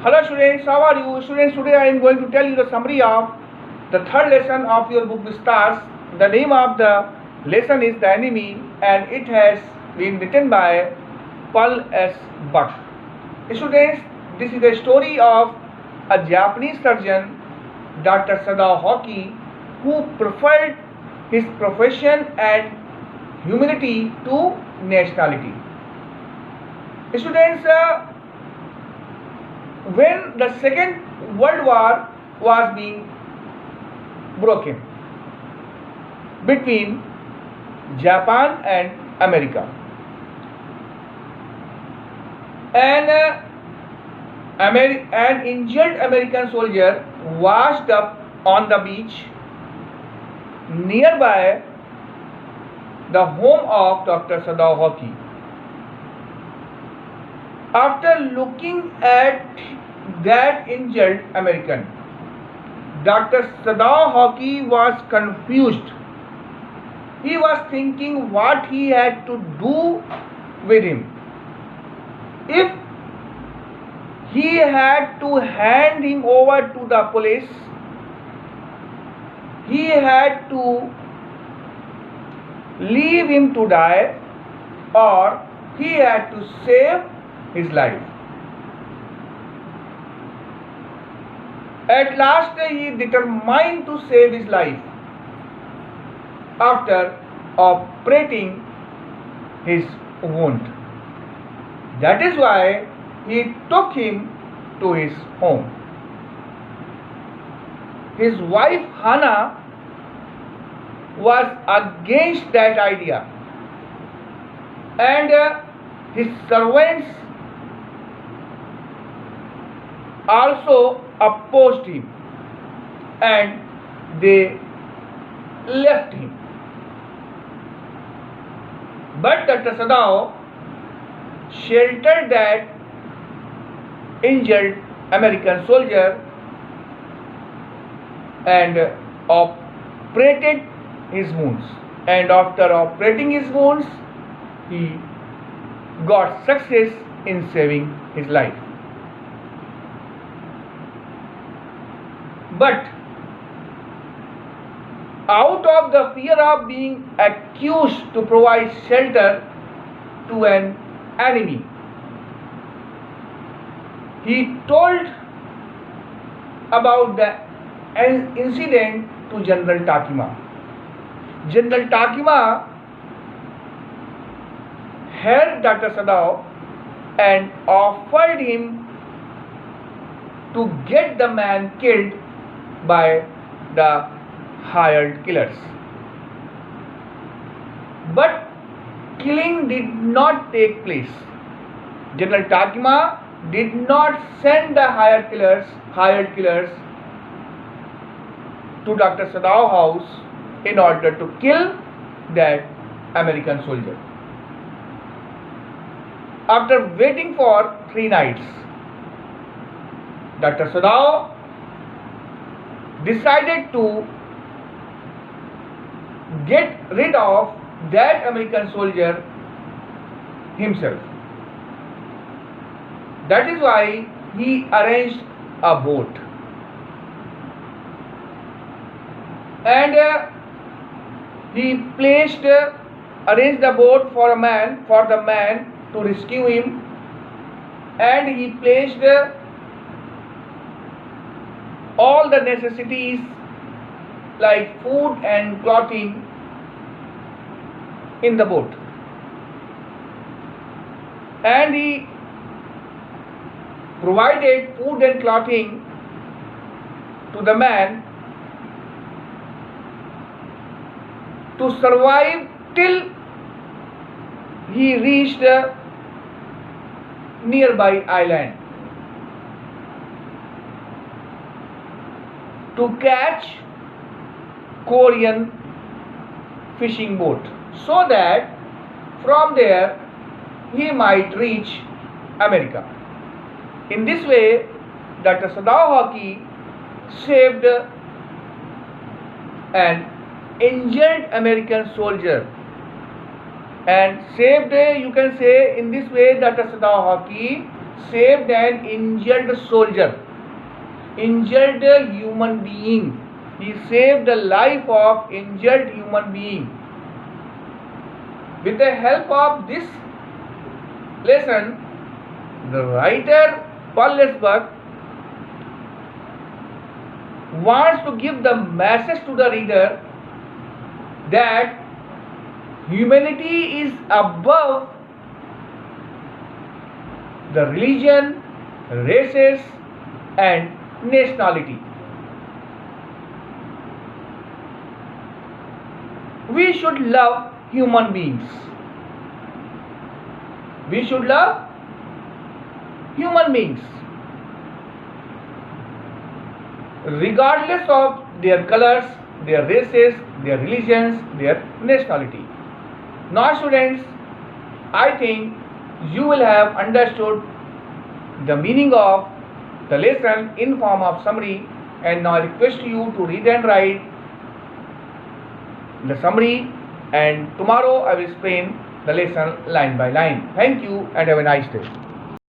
Hello students, how are you? Students, today I am going to tell you the summary of the third lesson of your book Vistas. The name of the lesson is The Enemy and it has been written by Paul S. Buck. Students, this is the story of a Japanese surgeon, Dr. Sadao Hoki, who preferred his profession and humility to nationality. Students, when the Second World War was being broken between Japan and America, and an injured American soldier washed up on the beach nearby the home of Dr. Sadao Hoki. After looking at that injured American, Dr. Sadao Hoki was confused. He was thinking what he had to do with him. If he had to hand him over to the police, he had to leave him to die, or he had to save his life. At last he determined to save his life after operating his wound. That is why he took him to his home. His wife Hana was against that idea, and his servants also opposed him, and they left him. But Dr. Sadao sheltered that injured American soldier and operated his wounds. And after operating his wounds, he got success in saving his life. But out of the fear of being accused to provide shelter to an enemy, he told about the incident to General Takima. General Takima heard Dr. Sadao and offered him to get the man killed by the hired killers. But killing did not take place. General Takima did not send the hired killers to Dr. Sadao house in order to kill that American soldier. After waiting for 3 nights, Dr. Sadao decided to get rid of that American soldier himself. That is why he arranged a boat, and he arranged the boat for the man to rescue him, and he placed all the necessities like food and clothing in the boat, and he provided food and clothing to the man to survive till he reached a nearby island to catch Korean fishing boat, so that from there he might reach America. In this way, Dr. Sadao Hoki saved an injured American soldier and saved, you can say in this way, Dr. Sadao Hoki saved an injured soldier, injured human being. He saved the life of injured human being. With the help of this lesson, the writer Paul Lesburg wants to give the message to the reader that humanity is above the religion, races, and nationality. We should love human beings. We should love human beings, regardless of their colors, their races, their religions, their nationality. Now students, I think you will have understood the meaning of the lesson in form of summary, and now I request you to read and write the summary, and tomorrow I will explain the lesson line by line. Thank you and have a nice day.